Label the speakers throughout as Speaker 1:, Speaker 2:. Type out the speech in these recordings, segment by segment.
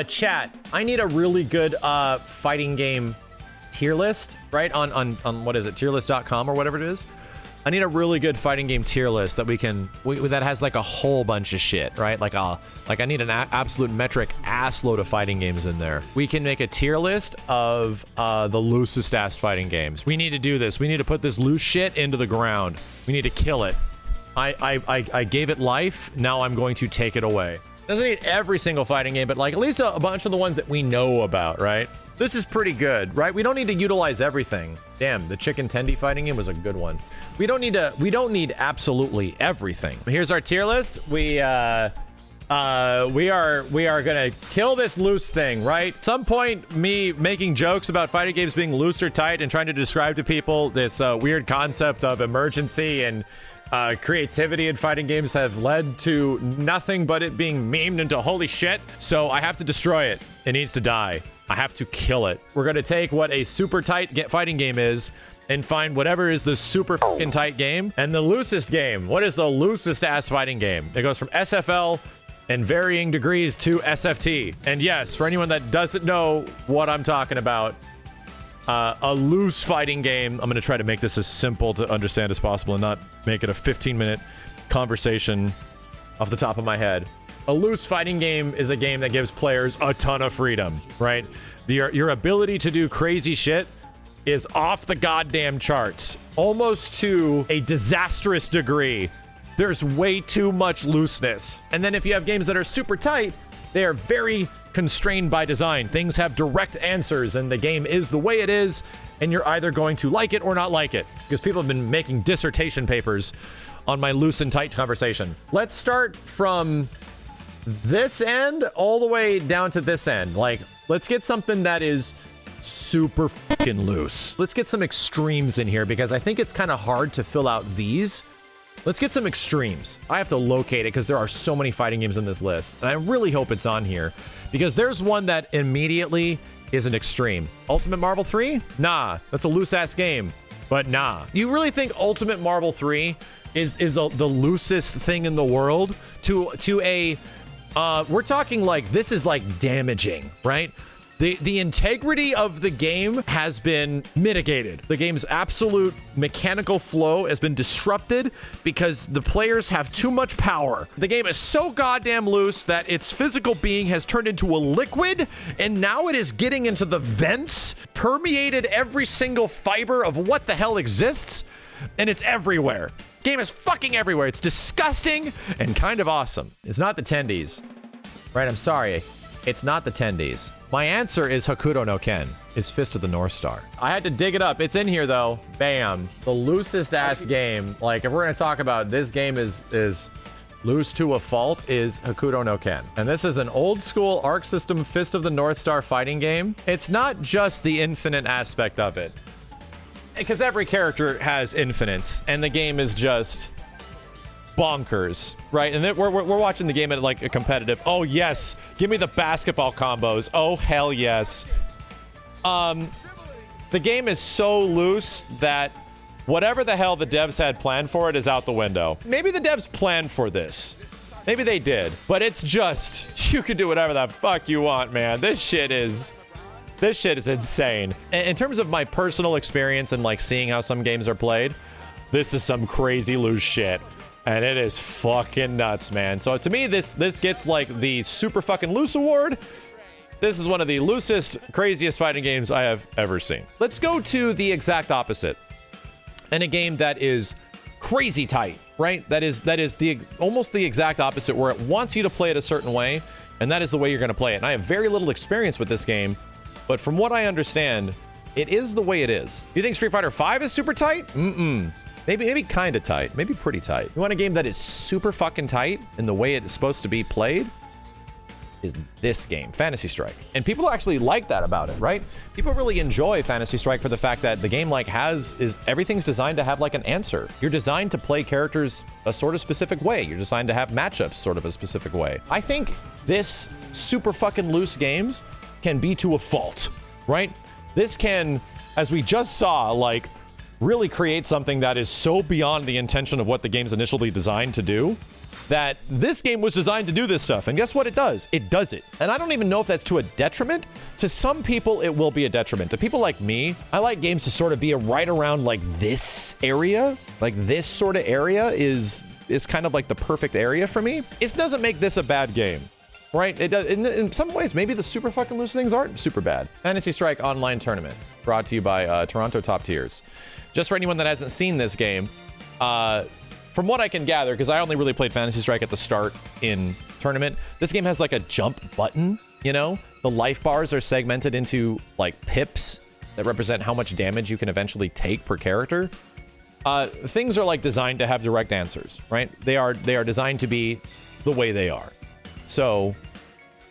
Speaker 1: Chat, I need a really good fighting game tier list, right? On what is it, tierlist.com or whatever it is. I need a really good fighting game tier list that that has like a whole bunch of shit, right? Like I need an absolute metric ass load of fighting games in there. We can make a tier list of the loosest ass fighting games. We need to do this. We need to put this loose shit into the ground. We need to kill it. I gave it life. Now I'm going to take it away. Doesn't need every single fighting game, but like at least a bunch of the ones that we know about, right? This is pretty good, right? We don't need to utilize everything. Damn, the chicken tendy fighting game was a good one. We don't need absolutely everything. Here's our tier list. We are gonna kill this loose thing, right? At some point, me making jokes about fighting games being loose or tight and trying to describe to people this weird concept of emergency and creativity in fighting games have led to nothing but it being memed into holy shit. So I have to destroy it. It needs to die. I have to kill it. We're gonna take what a super tight fighting game is and find whatever is the super fucking tight game and the loosest game. What is the loosest ass fighting game? It goes from SFL and varying degrees to SFT. And yes, for anyone that doesn't know what I'm talking about, a loose fighting game. I'm going to try to make this as simple to understand as possible and not make it a 15-minute conversation off the top of my head. A loose fighting game is a game that gives players a ton of freedom, right? Your ability to do crazy shit is off the goddamn charts, almost to a disastrous degree. There's way too much looseness. And then if you have games that are super tight, they are very constrained by design. Things have direct answers and the game is the way it is, and you're either going to like it or not like it, because people have been making dissertation papers on my loose and tight conversation. Let's start from this end all the way down to this end. Like, let's get something that is super fucking loose. Let's get some extremes in here because I think it's kind of hard to fill out these. Let's get some extremes. I have to locate it because there are so many fighting games in this list. And I really hope it's on here because there's one that immediately is an extreme. Ultimate Marvel 3? Nah, that's a loose ass game. But nah. You really think Ultimate Marvel 3 is the loosest thing in the world to a we're talking like this is like damaging, right? The integrity of the game has been mitigated. The game's absolute mechanical flow has been disrupted because the players have too much power. The game is so goddamn loose that its physical being has turned into a liquid, and now it is getting into the vents, permeated every single fiber of what the hell exists, and it's everywhere. Game is fucking everywhere. It's disgusting and kind of awesome. It's not the tendies, right? I'm sorry. It's not the tendies. My answer is Hokuto no Ken. Is Fist of the North Star. I had to dig it up. It's in here though. Bam. The loosest ass game. Like if we're gonna talk about this game is loose to a fault, is Hokuto no Ken. And this is an old school Arc System Fist of the North Star fighting game. It's not just the infinite aspect of it, because every character has infinites and the game is just bonkers, right? And then we're watching the game at like a competitive. Oh yes, give me the basketball combos. Oh hell yes. The game is so loose that whatever the hell the devs had planned for it is out the window. Maybe the devs planned for this. Maybe they did, but it's just, you can do whatever the fuck you want, man. This shit is insane. In terms of my personal experience and like seeing how some games are played, this is some crazy loose shit. And it is fucking nuts, man. So to me, this gets like the super fucking loose award. This is one of the loosest, craziest fighting games I have ever seen. Let's go to the exact opposite. And a game that is crazy tight, right? That is the almost the exact opposite, where it wants you to play it a certain way, and that is the way you're gonna play it. And I have very little experience with this game, but from what I understand, it is the way it is. You think Street Fighter V is super tight? Maybe kind of tight. Maybe pretty tight. You want a game that is super fucking tight in the way it is supposed to be played? Is this game, Fantasy Strike. And people actually like that about it, right? People really enjoy Fantasy Strike for the fact that the game like everything's designed to have like an answer. You're designed to play characters a sort of specific way. You're designed to have matchups sort of a specific way. I think this super fucking loose games can be to a fault, right? This can, as we just saw, like, really create something that is so beyond the intention of what the game's initially designed to do, that this game was designed to do this stuff. And guess what it does? It does it. And I don't even know if that's to a detriment. To some people, it will be a detriment. To people like me, I like games to sort of be right around like this area. Like this sort of area is kind of like the perfect area for me. It doesn't make this a bad game, right? It does. In some ways, maybe the super fucking loose things aren't super bad. Fantasy Strike Online Tournament, brought to you by Toronto Top Tiers. Just for anyone that hasn't seen this game, from what I can gather, because I only really played Fantasy Strike at the start in tournament, this game has like a jump button, you know? The life bars are segmented into like pips that represent how much damage you can eventually take per character. Things are like designed to have direct answers, right? They are designed to be the way they are. So,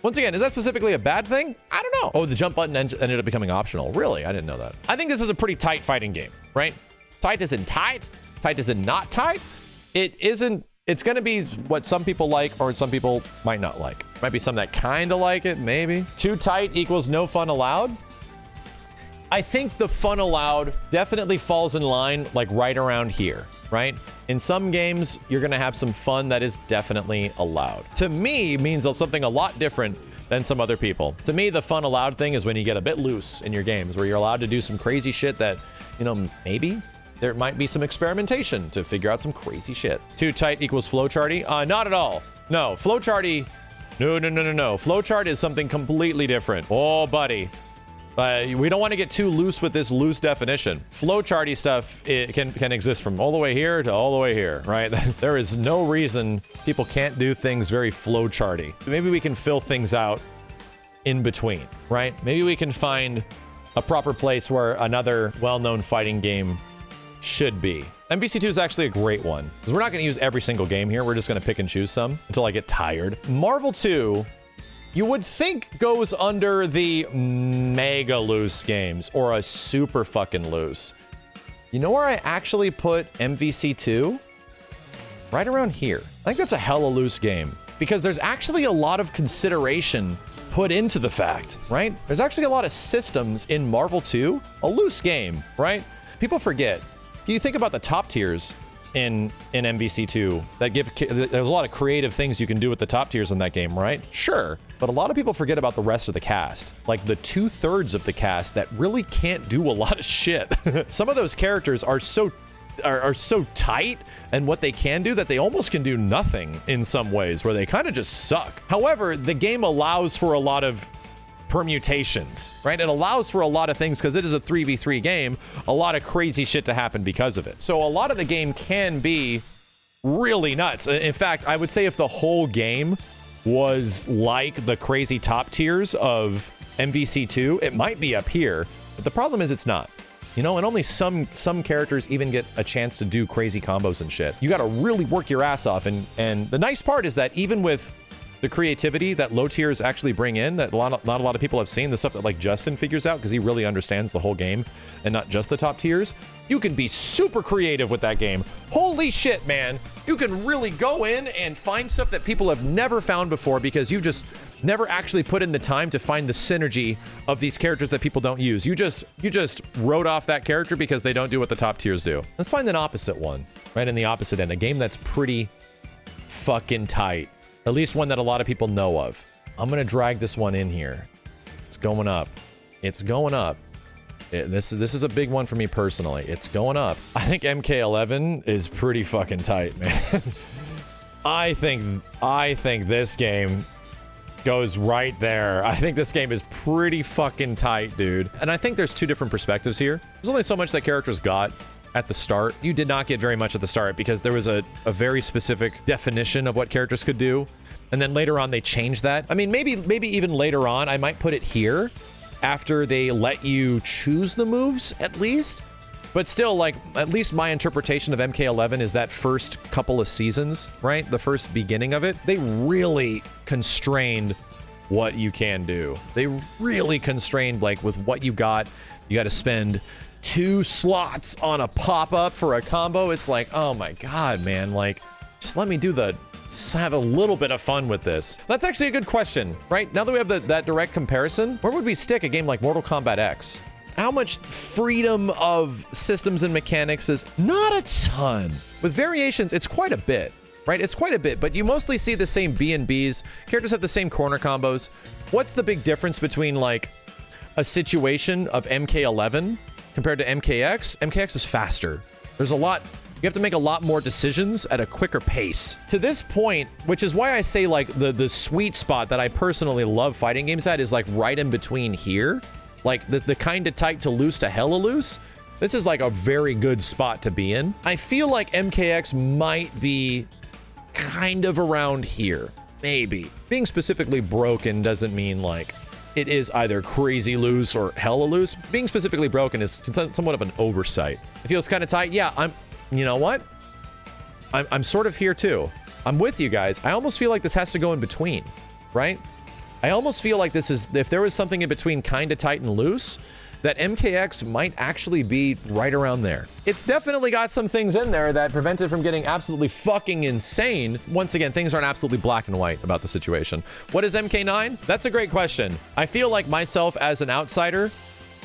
Speaker 1: once again, is that specifically a bad thing? I don't know. Oh, the jump button ended up becoming optional. Really? I didn't know that. I think this is a pretty tight fighting game, right? Tight as in tight? Tight as in not tight? It isn't. It's going to be what some people like or some people might not like. Might be some that kind of like it, maybe. Too tight equals no fun allowed. I think the fun allowed definitely falls in line like right around here, right? In some games, you're going to have some fun that is definitely allowed. To me, means something a lot different than some other people. To me, the fun allowed thing is when you get a bit loose in your games, where you're allowed to do some crazy shit that, you know, maybe there might be some experimentation to figure out some crazy shit. Too tight equals flowcharty? Not at all. No, flowcharty. No. Flowchart is something completely different. Oh, buddy. We don't want to get too loose with this loose definition. Flowcharty stuff, it can exist from all the way here to all the way here, right? There is no reason people can't do things very flowcharty. Maybe we can fill things out in between, right? Maybe we can find a proper place where another well-known fighting game should be. MVC2 is actually a great one, because we're not going to use every single game here. We're just going to pick and choose some until I get tired. Marvel 2, you would think goes under the mega loose games, or a super fucking loose. You know where I actually put MVC2? Right around here. I think that's a hella loose game, because there's actually a lot of consideration put into the fact, right? There's actually a lot of systems in Marvel 2. A loose game, right? People forget. You think about the top tiers in MVC2 that there's a lot of creative things you can do with the top tiers in that game, right? Sure. But a lot of people forget about the rest of the cast, like the 2/3 of the cast that really can't do a lot of shit. Some of those characters are so tight and what they can do that they almost can do nothing in some ways, where they kind of just suck. However, the game allows for a lot of permutations, right? It allows for a lot of things because it is a 3v3 game, a lot of crazy shit to happen because of it. So a lot of the game can be really nuts. In fact, I would say if the whole game was like the crazy top tiers of MVC2, it might be up here. But the problem is it's not. You know, and only some characters even get a chance to do crazy combos and shit. You got to really work your ass off. And the nice part is that even with the creativity that low tiers actually bring in, that not a lot of people have seen, the stuff that like Justin figures out because he really understands the whole game and not just the top tiers, you can be super creative with that game. Holy shit, man. You can really go in and find stuff that people have never found before because you just never actually put in the time to find the synergy of these characters that people don't use. You just wrote off that character because they don't do what the top tiers do. Let's find an opposite one, right in the opposite end, a game that's pretty fucking tight. At least one that a lot of people know of. I'm gonna drag this one in here. It's going up. It's going up. This is a big one for me personally. It's going up. I think MK11 is pretty fucking tight, man. I think this game goes right there. I think this game is pretty fucking tight, dude. And I think there's two different perspectives here. There's only so much that characters got at the start. You did not get very much at the start because there was a very specific definition of what characters could do. And then later on, they changed that. I mean, maybe even later on, I might put it here after they let you choose the moves, at least. But still, like, at least my interpretation of MK11 is that first couple of seasons, right? The first beginning of it, they really constrained what you can do. They really constrained, like, with what you got to spend 2 slots on a pop-up for a combo. It's like, oh my god, man, like, just let me have a little bit of fun with this. That's actually a good question, right? Now that we have that direct comparison, where would we stick a game like Mortal Kombat X? How much freedom of systems and mechanics is? Not a ton. With variations, it's quite a bit, right? It's quite a bit, but you mostly see the same B and Bs. Characters have the same corner combos. What's the big difference between like a situation of MK11 compared to MKX? MKX is faster. There's a lot. You have to make a lot more decisions at a quicker pace. To this point, which is why I say like the sweet spot that I personally love fighting games at is like right in between here. Like the kind of tight to loose to hella loose. This is like a very good spot to be in. I feel like MKX might be kind of around here. Maybe. Being specifically broken doesn't mean like it is either crazy loose or hella loose. Being specifically broken is somewhat of an oversight. It feels kind of tight. Yeah, you know what? I'm sort of here too. I'm with you guys. I almost feel like this has to go in between, right? I almost feel like this is, if there was something in between kind of tight and loose, that MKX might actually be right around there. It's definitely got some things in there that prevent it from getting absolutely fucking insane. Once again, things aren't absolutely black and white about the situation. What is MK9? That's a great question. I feel like myself as an outsider,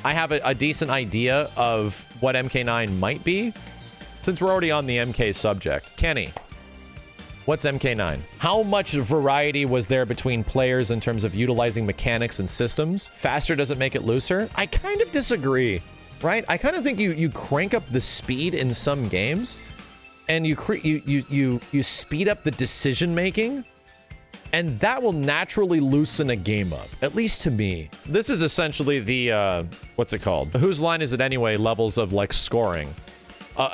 Speaker 1: I have a decent idea of what MK9 might be, since we're already on the MK subject. Kenny, what's MK9? How much variety was there between players in terms of utilizing mechanics and systems? Faster doesn't make it looser? I kind of disagree, right? I kind of think you crank up the speed in some games, and you speed up the decision making, and that will naturally loosen a game up, at least to me. This is essentially the, what's it called? Whose line is it anyway? Levels of like scoring.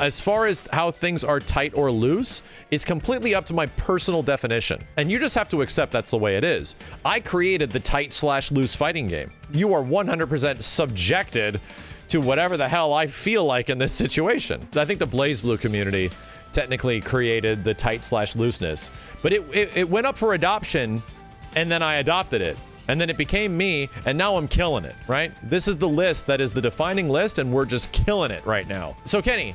Speaker 1: As far as how things are tight or loose, it's completely up to my personal definition. And you just have to accept that's the way it is. I created the tight/loose fighting game. You are 100% subjected to whatever the hell I feel like in this situation. I think the BlazBlue community technically created the tight/looseness, but it went up for adoption, and then I adopted it. And then it became me, and now I'm killing it, right? This is the list that is the defining list, and we're just killing it right now. So Kenny,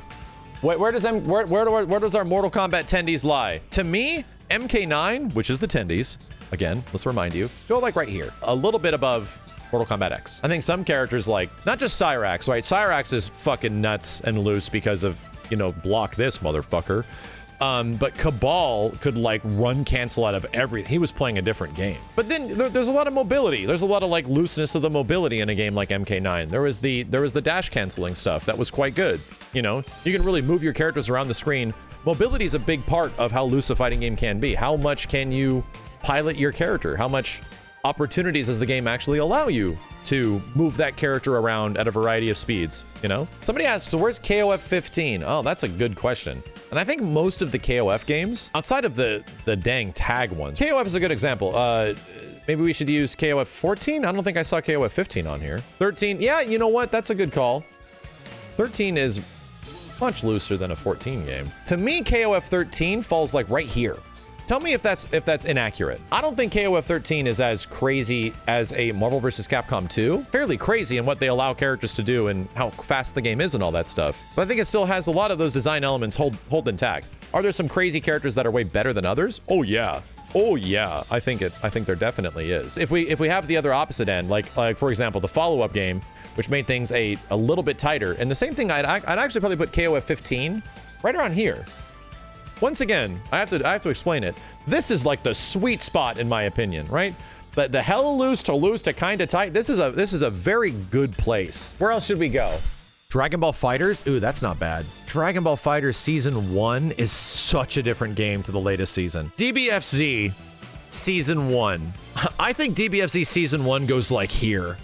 Speaker 1: where does our Mortal Kombat tendies lie? To me, MK9, which is the tendies, again, let's remind you, go like right here, a little bit above Mortal Kombat X. I think some characters like, not just Cyrax, right? Cyrax is fucking nuts and loose because of, you know, block this motherfucker. But Cabal could like run cancel out of everything. He was playing a different game. But then there's a lot of mobility. There's a lot of like looseness of the mobility in a game like MK9. There was the dash canceling stuff that was quite good. You know, you can really move your characters around the screen. Mobility is a big part of how loose a fighting game can be. How much can you pilot your character? How much opportunities does the game actually allow you to move that character around at a variety of speeds, you know? Somebody asked, so where's KOF 15? Oh, that's a good question. And I think most of the KOF games, outside of the dang tag ones, KOF is a good example. Maybe we should use KOF 14? I don't think I saw KOF 15 on here. 13, yeah, you know what? That's a good call. 13 is much looser than a 14 game. To me, KOF 13 falls like right here. Tell me if that's inaccurate. I don't think KOF 13 is as crazy as a Marvel vs. Capcom 2. Fairly crazy in what they allow characters to do and how fast the game is and all that stuff. But I think it still has a lot of those design elements hold intact. Are there some crazy characters that are way better than others? Oh yeah. Oh yeah. I think there definitely is. If we have the other opposite end, like for example, the follow-up game, which made things a little bit tighter. And the same thing, I'd actually probably put KOF 15 right around here. Once again, I have to explain it. This is like the sweet spot in my opinion, right? The hella loose to kind of tight. This is a very good place. Where else should we go? Dragon Ball FighterZ? Ooh, that's not bad. Dragon Ball FighterZ Season 1 is such a different game to the latest season. DBFZ Season 1. I think DBFZ Season 1 goes like here.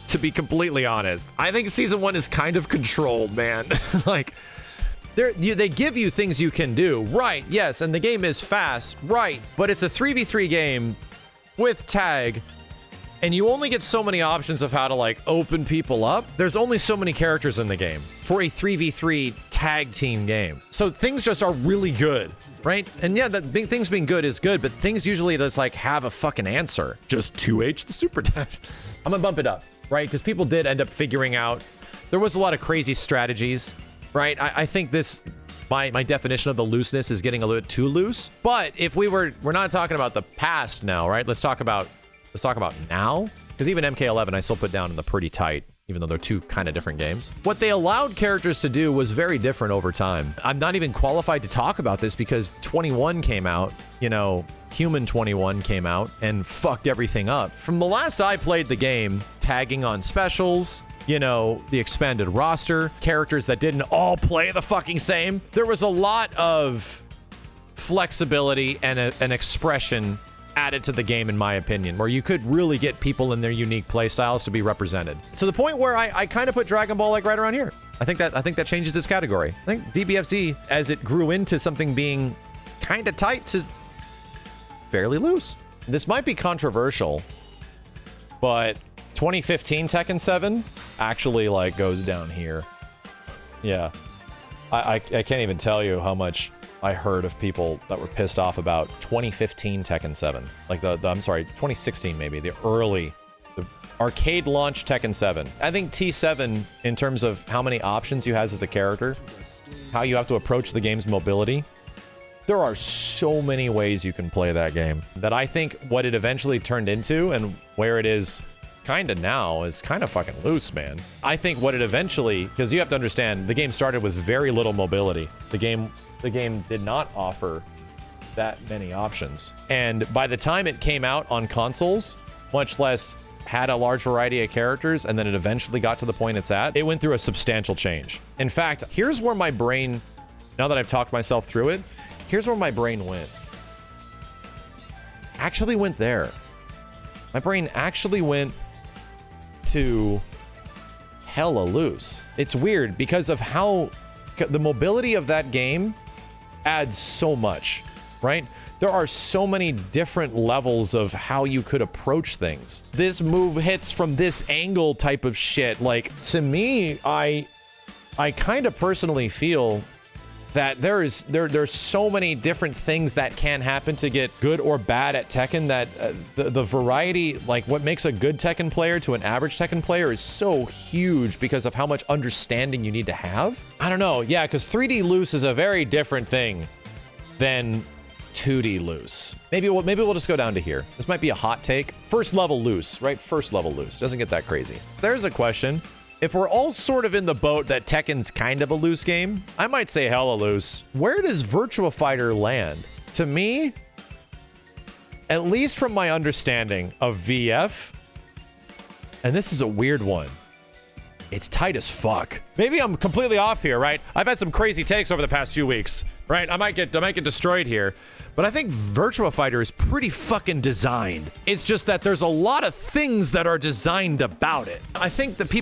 Speaker 1: To be completely honest. I think Season 1 is kind of controlled, man. Like, they give you things you can do, right? Yes, and the game is fast, right? But it's a 3v3 game with tag, and you only get so many options of how to like open people up. There's only so many characters in the game for a 3v3 tag team game. So things just are really good, right? And yeah, things being good is good, but things usually just like have a fucking answer. Just 2H the super dash. I'm gonna bump it up, right? Because people did end up figuring out there was a lot of crazy strategies. Right, I think my definition of the looseness is getting a little bit too loose. But if we're not talking about the past now, right? Let's talk about now, because even MK11 I still put down in the pretty tight even though they're two kind of different games. What they allowed characters to do was very different over time. I'm not even qualified to talk about this because 21 came out, you know, Human 21 came out and fucked everything up. From the last I played the game, tagging on specials, you know, the expanded roster, characters that didn't all play the fucking same. There was a lot of flexibility and an expression added to the game, in my opinion, where you could really get people in their unique playstyles to be represented. To the point where I kind of put Dragon Ball like right around here. I think that changes its category. I think DBFZ, as it grew into something being kind of tight to fairly loose. This might be controversial, but 2015 Tekken 7 actually like goes down here. Yeah. I can't even tell you how much I heard of people that were pissed off about 2015 Tekken 7. Like I'm sorry, 2016 maybe, the arcade launch Tekken 7. I think T7, in terms of how many options you have as a character, how you have to approach the game's mobility, there are so many ways you can play that game that I think what it eventually turned into and where it is kind of now is kind of fucking loose, man. I think what it eventually, because you have to understand, the game started with very little mobility. The game did not offer that many options. And by the time it came out on consoles, much less had a large variety of characters, and then it eventually got to the point it's at, it went through a substantial change. In fact, here's where my brain, now that I've talked myself through it, here's where my brain went. Actually went there. My brain actually went to hella loose. It's weird because of how the mobility of that game adds so much, right? There are so many different levels of how you could approach things. This move hits from this angle type of shit. Like, to me, I kind of personally feel that there's so many different things that can happen to get good or bad at Tekken that the variety, like what makes a good Tekken player to an average Tekken player is so huge because of how much understanding you need to have. I don't know. Yeah, because 3D loose is a very different thing than 2D loose. Maybe we'll just go down to here. This might be a hot take. First level loose, right? First level loose. Doesn't get that crazy. There's a question. If we're all sort of in the boat that Tekken's kind of a loose game, I might say hella loose. Where does Virtua Fighter land? To me, at least from my understanding of VF, and this is a weird one, it's tight as fuck. Maybe I'm completely off here, right? I've had some crazy takes over the past few weeks, right? I might get destroyed here. But I think Virtua Fighter is pretty fucking designed. It's just that there's a lot of things that are designed about it. I think that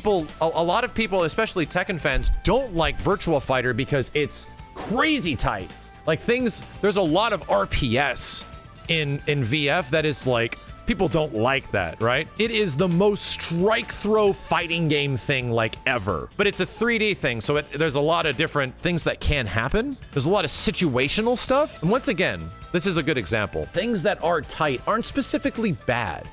Speaker 1: a lot of people, especially Tekken fans, don't like Virtua Fighter because it's crazy tight. Like there's a lot of RPS in VF that is like, people don't like that, right? It is the most strike throw fighting game thing like ever. But it's a 3D thing, so there's a lot of different things that can happen. There's a lot of situational stuff. And once again, this is a good example. Things that are tight aren't specifically bad.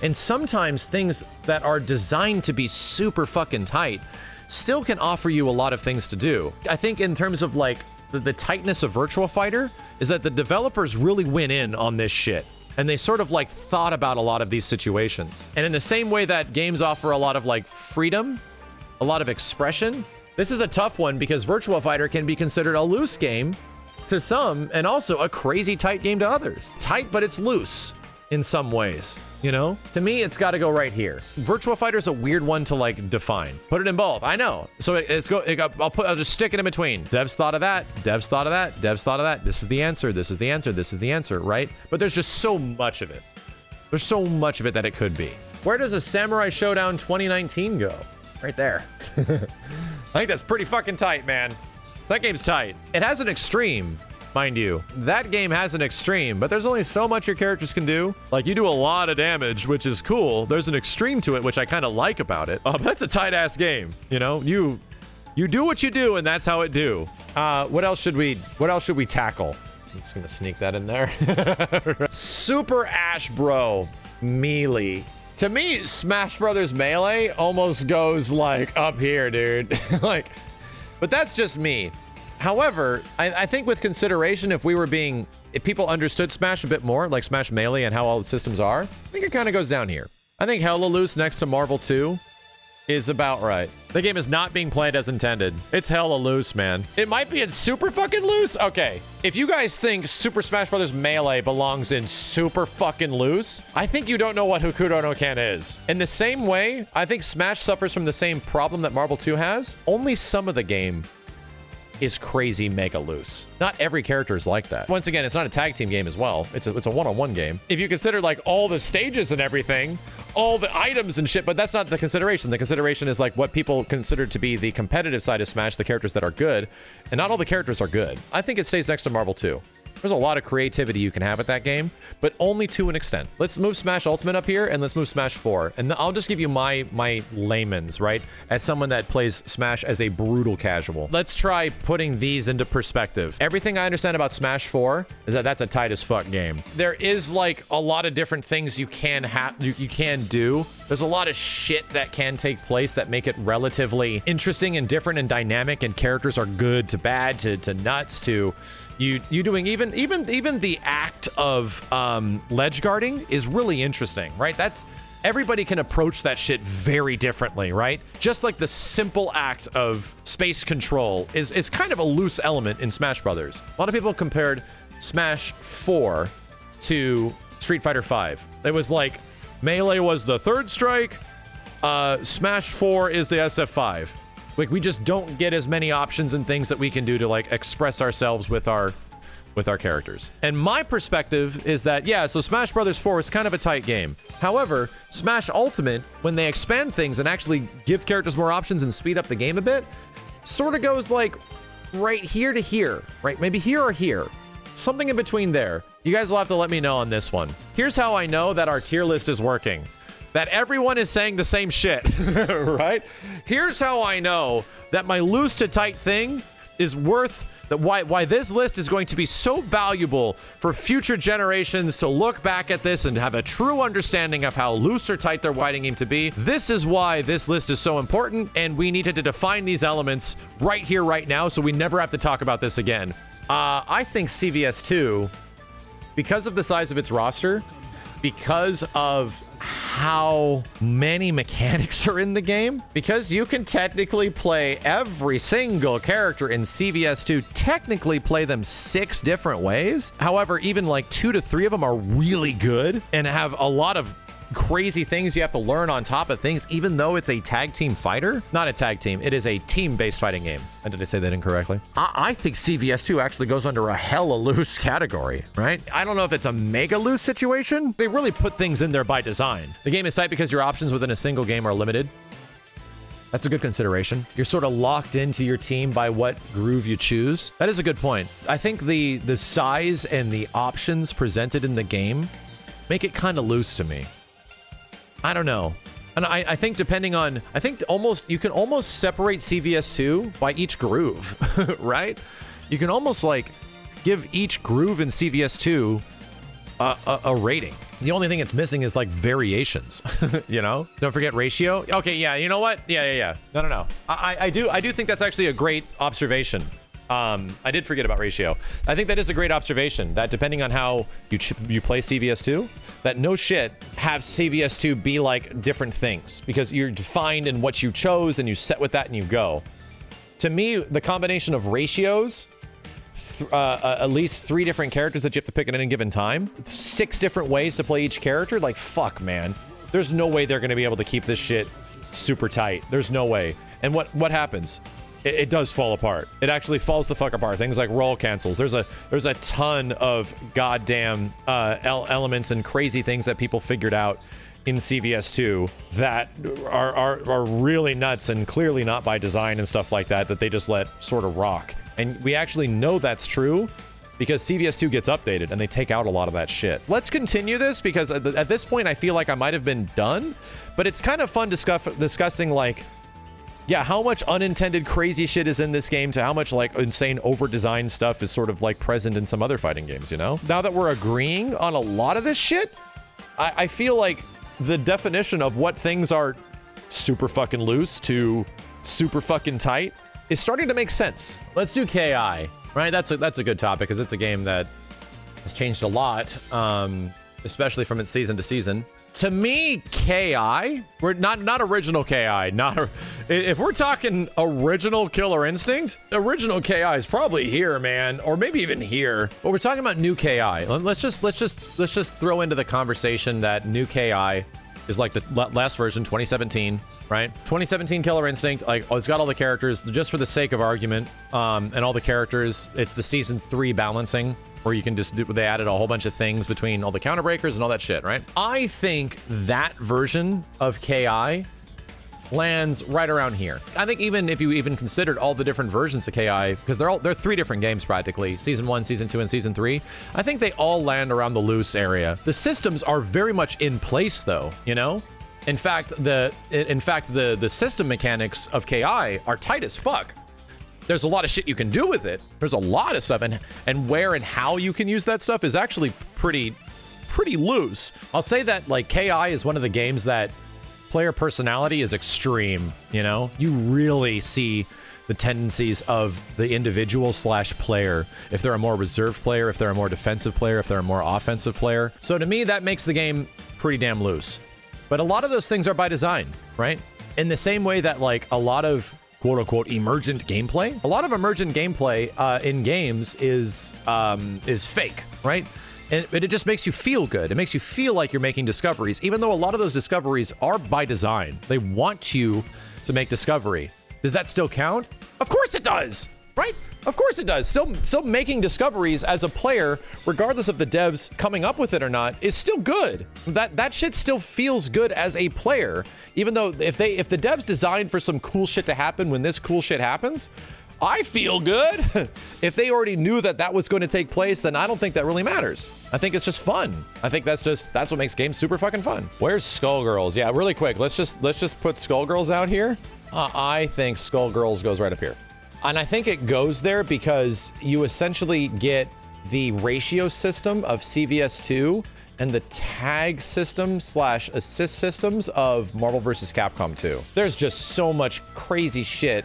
Speaker 1: And sometimes things that are designed to be super fucking tight still can offer you a lot of things to do. I think in terms of like the tightness of Virtua Fighter is that the developers really went in on this shit. And they sort of like thought about a lot of these situations. And in the same way that games offer a lot of like freedom, a lot of expression, this is a tough one because Virtua Fighter can be considered a loose game to some and also a crazy tight game to others. Tight, but it's loose in some ways, you know? To me, it's got to go right here. Virtua Fighter is a weird one to like define. Put it in both. I know. So I'll just stick it in between. Devs thought of that. Devs thought of that. Devs thought of that. This is the answer. This is the answer. This is the answer, right? But there's just so much of it. There's so much of it that it could be. Where does a Samurai Showdown 2019 go? Right there. I think that's pretty fucking tight, man. That game's tight. It has an extreme, mind you. That game has an extreme, but there's only so much your characters can do. Like, you do a lot of damage, which is cool. There's an extreme to it, which I kind of like about it. That's a tight-ass game, you know? You do what you do, and that's how it do. What else should we tackle? I'm just gonna sneak that in there. Super Ash Bro Melee. To me, Smash Brothers Melee almost goes, like, up here, dude. Like, but that's just me. However, I think with consideration, if people understood Smash a bit more, like Smash Melee and how all the systems are, I think it kind of goes down here. I think hella loose next to Marvel 2 is about right. The game is not being played as intended. It's hella loose, man. It might be in super fucking loose. Okay, if you guys think Super Smash Bros. Melee belongs in super fucking loose, I think you don't know what Hokuto no Ken is. In the same way, I think Smash suffers from the same problem that Marvel 2 has. Only some of the game is crazy mega loose. Not every character is like that. Once again, it's not a tag team game as well. It's a one-on-one game. If you consider like all the stages and everything, all the items and shit, but that's not the consideration. The consideration is like what people consider to be the competitive side of Smash, the characters that are good, and not all the characters are good. I think it stays next to Marvel 2. There's a lot of creativity you can have at that game, but only to an extent. Let's move Smash Ultimate up here, and let's move Smash 4. And I'll just give you my layman's, right? As someone that plays Smash as a brutal casual. Let's try putting these into perspective. Everything I understand about Smash 4 is that that's a tight as fuck game. There is like a lot of different things you can do. There's a lot of shit that can take place that make it relatively interesting and different and dynamic, and characters are good to bad to nuts to you doing even the act of ledge guarding is really interesting, right? That's everybody can approach that shit very differently, right? Just like the simple act of space control is kind of a loose element in Smash Brothers. A lot of people compared Smash 4 to Street Fighter 5. It was like Melee was the third strike, Smash 4 is the SF5. Like, we just don't get as many options and things that we can do to like express ourselves with our characters. And my perspective is that, yeah, so Smash Brothers 4 is kind of a tight game. However, Smash Ultimate, when they expand things and actually give characters more options and speed up the game a bit, sort of goes like right here to here, right? Maybe here or here. Something in between there. You guys will have to let me know on this one. Here's how I know that our tier list is working. That everyone is saying the same shit, right? Here's how I know that my loose to tight thing is worth that why this list is going to be so valuable for future generations to look back at this and have a true understanding of how loose or tight their fighting game to be. This is why this list is so important, and we needed to define these elements right here, right now, so we never have to talk about this again. I think CVS2, because of the size of its roster, because of how many mechanics are in the game, because you can technically play every single character in CVS2, technically play them 6 different ways. However, even like 2 to 3 of them are really good and have a lot of crazy things you have to learn on top of things, even though it's a tag team fighter. Not a tag team, it is a team-based fighting game. And did I say that incorrectly? I think CVS2 actually goes under a hella loose category, right? I don't know if it's a mega loose situation. They really put things in there by design. The game is tight because your options within a single game are limited. That's a good consideration. You're sort of locked into your team by what groove you choose. That is a good point. I think the size and the options presented in the game make it kind of loose to me. I don't know. And I think depending on, you can almost separate CVS2 by each groove, right? You can almost like give each groove in CVS2 a rating. The only thing it's missing is like variations, you know? Don't forget ratio. Okay, yeah, you know what? Yeah. No. I do think that's actually a great observation. I did forget about ratio. I think that is a great observation, that depending on how you play CVS2, that no shit have CVS2 be like different things, because you're defined in what you chose and you set with that and you go. To me, the combination of ratios, at least 3 different characters that you have to pick at any given time, 6 different ways to play each character, like fuck, man. There's no way they're gonna be able to keep this shit super tight. There's no way. And what happens? It does fall apart. It actually falls the fuck apart. Things like roll cancels. There's a ton of goddamn elements and crazy things that people figured out in CVS2 that are really nuts and clearly not by design and stuff like that they just let sort of rock. And we actually know that's true because CVS2 gets updated and they take out a lot of that shit. Let's continue this because at this point I feel like I might have been done, but it's kind of fun discussing like, yeah, how much unintended crazy shit is in this game to how much like insane over-designed stuff is sort of like present in some other fighting games, you know? Now that we're agreeing on a lot of this shit, I feel like the definition of what things are super fucking loose to super fucking tight is starting to make sense. Let's do KI, right? That's a good topic because it's a game that has changed a lot, especially from its season to season. To me, KI, we're not original KI, if we're talking original Killer Instinct, original KI is probably here, man, or maybe even here. But we're talking about new KI. Let's just throw into the conversation that new KI is like the last version, 2017, right? 2017 Killer Instinct, like, it's got all the characters, just for the sake of argument, and all the characters, it's the season 3 balancing, where you can just do, they added a whole bunch of things between all the counter breakers and all that shit, right? I think that version of KI lands right around here. I think even if you even considered all the different versions of KI, because they're 3 different games practically, season 1, season 2, and season 3, I think they all land around the loose area. The systems are very much in place though, you know? In fact, the system mechanics of KI are tight as fuck. There's a lot of shit you can do with it. There's a lot of stuff, and where and how you can use that stuff is actually pretty loose. I'll say that, like, KI is one of the games that player personality is extreme, you know? You really see the tendencies of the individual / player. If they're a more reserved player, if they're a more defensive player, if they're a more offensive player. So to me, that makes the game pretty damn loose. But a lot of those things are by design, right? In the same way that, like, a lot of quote-unquote emergent gameplay. A lot of emergent gameplay in games is fake, right? And it just makes you feel good. It makes you feel like you're making discoveries, even though a lot of those discoveries are by design. They want you to make discovery. Does that still count? Of course it does, right? Of course it does. Still making discoveries as a player, regardless of the devs coming up with it or not, is still good. That shit still feels good as a player, even though if the devs designed for some cool shit to happen when this cool shit happens, I feel good. If they already knew that was going to take place, then I don't think that really matters. I think it's just fun. I think that's what makes games super fucking fun. Where's Skullgirls? Yeah, really quick. Let's just put Skullgirls out here. I think Skullgirls goes right up here. And I think it goes there because you essentially get the ratio system of CVS2 and the tag system / assist systems of Marvel vs. Capcom 2. There's just so much crazy shit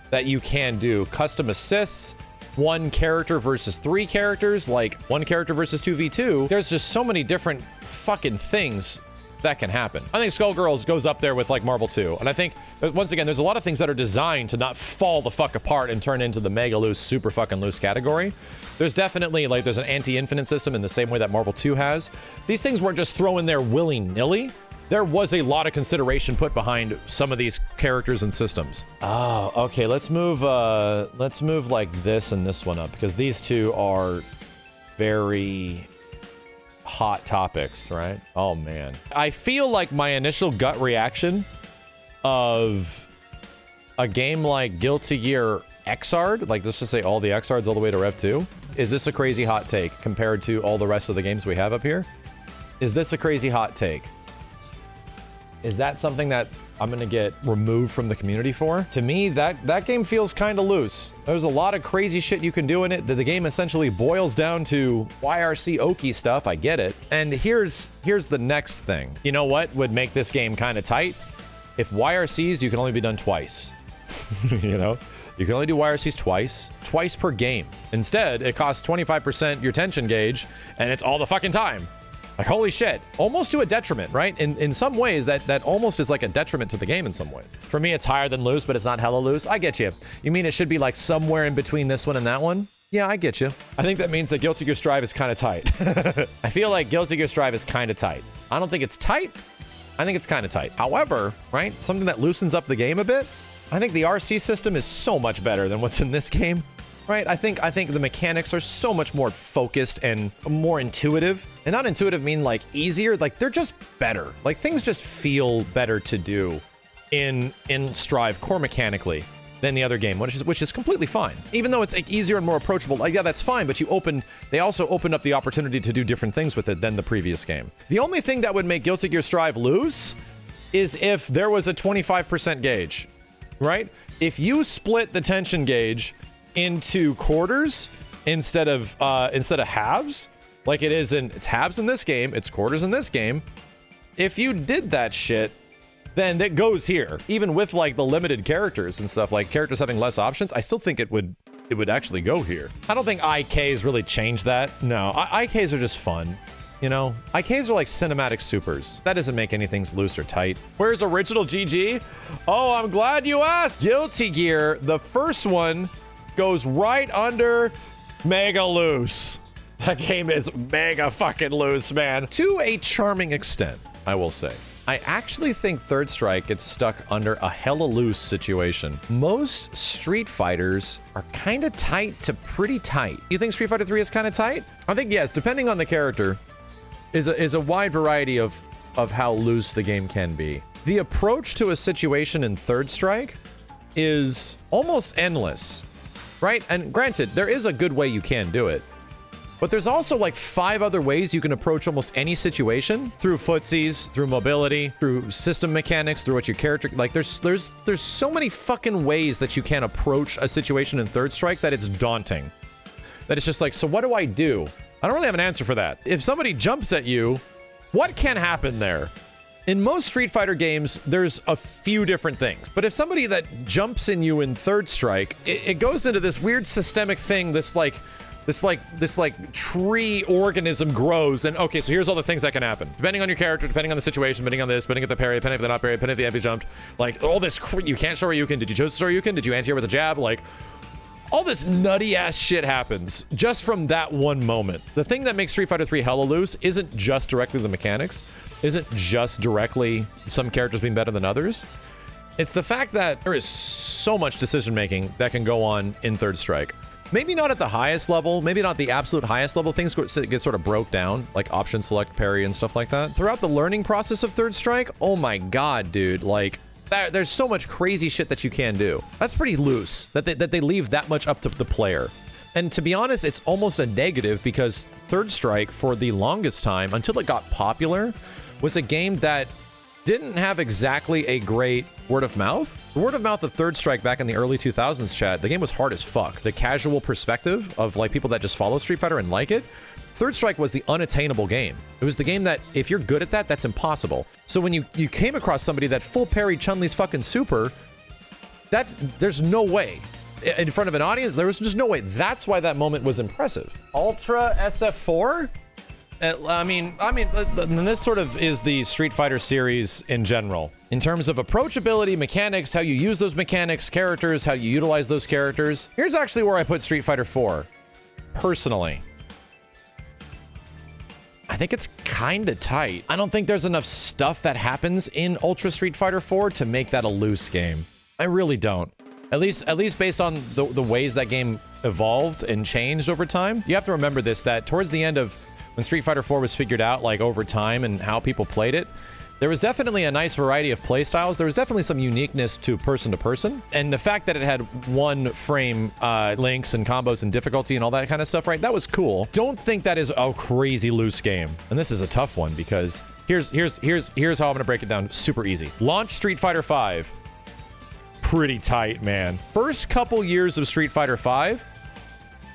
Speaker 1: that you can do. Custom assists, 1 character versus 3 characters, like 1 character versus 2v2. There's just so many different fucking things that can happen. I think Skullgirls goes up there with, like, Marvel 2. And I think, once again, there's a lot of things that are designed to not fall the fuck apart and turn into the mega loose, super fucking loose category. There's definitely, like, there's an anti-infinite system in the same way that Marvel 2 has. These things weren't just thrown there willy-nilly. There was a lot of consideration put behind some of these characters and systems. Oh, okay, let's move like this and this one up, because these two are very hot topics, right? Oh man. I feel like my initial gut reaction of a game like Guilty Gear Xrd, like let's just say all the Xrds all the way to Rev 2, is this a crazy hot take compared to all the rest of the games we have up here? Is this a crazy hot take? Is that something that I'm gonna get removed from the community for? To me, that game feels kind of loose. There's a lot of crazy shit you can do in it. The game essentially boils down to YRC Oki stuff. I get it. And here's the next thing. You know what would make this game kind of tight? If YRCs, you can only be done twice. You know? You can only do YRCs twice per game. Instead, it costs 25% your tension gauge, and it's all the fucking time. Like, holy shit. Almost to a detriment, right? In some ways, that almost is like a detriment to the game in some ways. For me, it's higher than loose, but it's not hella loose. I get you. You mean it should be like somewhere in between this one and that one? Yeah, I get you. I think that means that Guilty Gear Strive is kind of tight. I feel like Guilty Gear Strive is kind of tight. I don't think it's tight. I think it's kind of tight. However, right, something that loosens up the game a bit, I think the RC system is so much better than what's in this game. Right? I think the mechanics are so much more focused and more intuitive. And not intuitive mean like easier, like they're just better. Like things just feel better to do in Strive core mechanically than the other game, which is completely fine. Even though it's like easier and more approachable, like, yeah, that's fine, but they also opened up the opportunity to do different things with it than the previous game. The only thing that would make Guilty Gear Strive loose is if there was a 25% gauge, right? If you split the tension gauge into quarters instead of halves, like it's halves in this game, it's quarters in this game. If you did that shit, then it goes here. Even with like the limited characters and stuff, like characters having less options, I still think it would actually go here. I don't think IKs really change that. No, IKs are just fun. You know, IKs are like cinematic supers. That doesn't make anything loose or tight. Where's original GG? Oh, I'm glad you asked. Guilty Gear, the first one goes right under mega loose. That game is mega fucking loose, man. To a charming extent, I will say. I actually think Third Strike gets stuck under a hella loose situation. Most Street Fighters are kind of tight to pretty tight. You think Street Fighter 3 is kind of tight? I think yes, depending on the character, is a wide variety of how loose the game can be. The approach to a situation in Third Strike is almost endless, right? And granted, there is a good way you can do it. But there's also like 5 other ways you can approach almost any situation through footsies, through mobility, through system mechanics, through what your character like. There's so many fucking ways that you can approach a situation in Third Strike that it's daunting. That it's just like, so what do? I don't really have an answer for that. If somebody jumps at you, what can happen there? In most Street Fighter games, there's a few different things. But if somebody that jumps in you in Third Strike, it goes into this weird systemic thing, this tree organism grows, and okay, so here's all the things that can happen. Depending on your character, depending on the situation, depending on this, depending on the parry, depending if they're not parry, depending if the heavy jumped, like all this, you can't show Ryuken. Did you choose to show Ryuken? Did you anti-air with a jab? Like, all this nutty ass shit happens just from that one moment. The thing that makes Street Fighter 3 hella loose isn't just directly the mechanics, isn't just directly some characters being better than others. It's the fact that there is so much decision making that can go on in Third Strike. Maybe not at the highest level, maybe not the absolute highest level. Things get sort of broke down, like option select, parry, and stuff like that. Throughout the learning process of Third Strike, oh my god, dude, like, there's so much crazy shit that you can do. That's pretty loose, that they leave that much up to the player. And to be honest, it's almost a negative because Third Strike, for the longest time, until it got popular, was a game that didn't have exactly a great word of mouth. The word of mouth of Third Strike back in the early 2000s, chat, the game was hard as fuck. The casual perspective of like people that just follow Street Fighter and like it, Third Strike was the unattainable game. It was the game that if you're good at that, that's impossible. So when you came across somebody that full parried Chun-Li's fucking super, there's no way. In front of an audience, there was just no way. That's why that moment was impressive. Ultra SF4? I mean, this sort of is the Street Fighter series in general. In terms of approachability, mechanics, how you use those mechanics, characters, how you utilize those characters. Here's actually where I put Street Fighter 4. Personally. I think it's kind of tight. I don't think there's enough stuff that happens in Ultra Street Fighter 4 to make that a loose game. I really don't. At least based on the ways that game evolved and changed over time. You have to remember this, that towards the end of when Street Fighter 4 was figured out, like over time and how people played it, there was definitely a nice variety of playstyles. There was definitely some uniqueness to person. And the fact that it had one frame links and combos and difficulty and all that kind of stuff, right? That was cool. Don't think that is a crazy loose game. And this is a tough one because here's how I'm gonna break it down super easy. Launch Street Fighter 5. Pretty tight, man. First couple years of Street Fighter 5,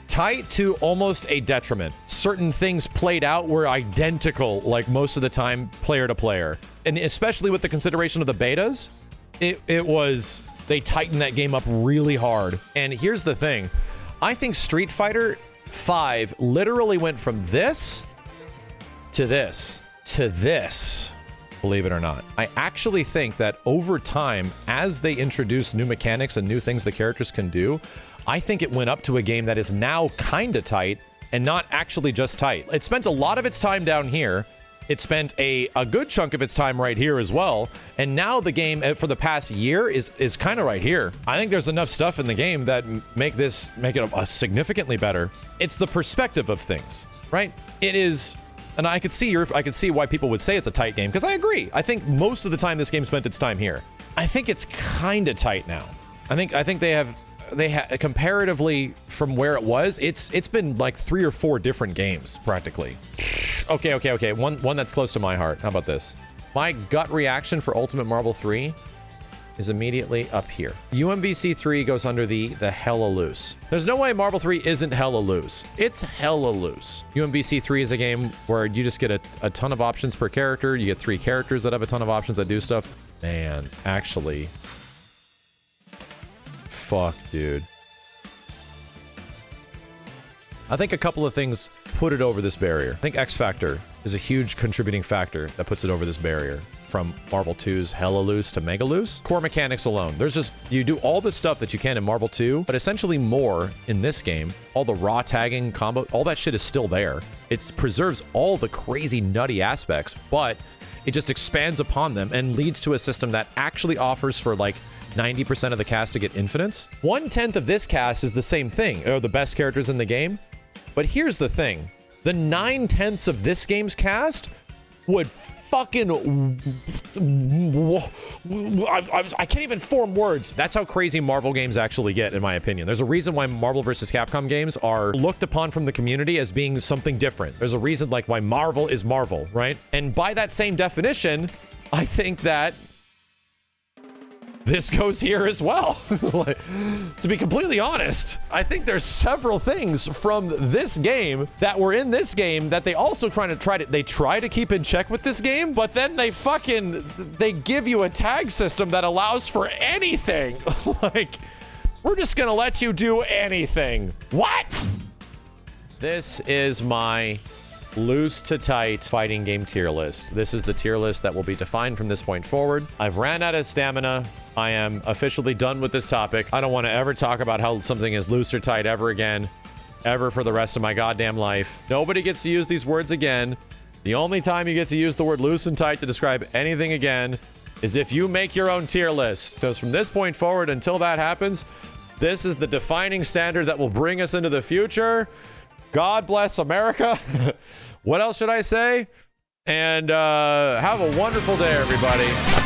Speaker 1: tight to almost a detriment. Certain things played out were identical, like most of the time, player to player. And especially with the consideration of the betas, they tightened that game up really hard. And here's the thing. I think Street Fighter 5 literally went from this to this to this. Believe it or not. I actually think that over time, as they introduce new mechanics and new things the characters can do, I think it went up to a game that is now kind of tight and not actually just tight. It spent a lot of its time down here. It spent a good chunk of its time right here as well. And now the game for the past year is kind of right here. I think there's enough stuff in the game that make it significantly better. It's the perspective of things, right? It is, and I could see why people would say it's a tight game, because I agree. I think most of the time this game spent its time here. I think it's kind of tight now. I think they have comparatively from where it was, it's been like 3 or 4 different games practically. Okay. One that's close to my heart. How about this? My gut reaction for Ultimate Marvel 3 is immediately up here. UMVC 3 goes under the hella loose. There's no way Marvel 3 isn't hella loose. It's hella loose. UMVC 3 is a game where you just get a ton of options per character. You get 3 characters that have a ton of options that do stuff. Man, actually, fuck, dude. I think a couple of things put it over this barrier. I think X Factor is a huge contributing factor that puts it over this barrier. From Marvel 2's hella loose to mega loose. Core mechanics alone. There's just, you do all the stuff that you can in Marvel 2, but essentially more in this game. All the raw tagging, combo, all that shit is still there. It preserves all the crazy nutty aspects, but it just expands upon them and leads to a system that actually offers for like 90% of the cast to get infinites. 1/10 of this cast is the same thing. They're the best characters in the game. But here's the thing. The 9/10 of this game's cast would fucking... I can't even form words. That's how crazy Marvel games actually get, in my opinion. There's a reason why Marvel vs. Capcom games are looked upon from the community as being something different. There's a reason like why Marvel is Marvel, right? And by that same definition, I think that this goes here as well. Like, to be completely honest, I think there's several things from this game that were in this game that they also try to keep in check with this game, but then they give you a tag system that allows for anything. Like, we're just gonna let you do anything. What? This is my loose to tight fighting game tier list. This is the tier list that will be defined from this point forward. I've ran out of stamina. I am officially done with this topic. I don't want to ever talk about how something is loose or tight ever again, ever for the rest of my goddamn life. Nobody gets to use these words again. The only time you get to use the word loose and tight to describe anything again is if you make your own tier list. Because from this point forward, until that happens, this is the defining standard that will bring us into the future. God bless America. What else should I say? And have a wonderful day, everybody.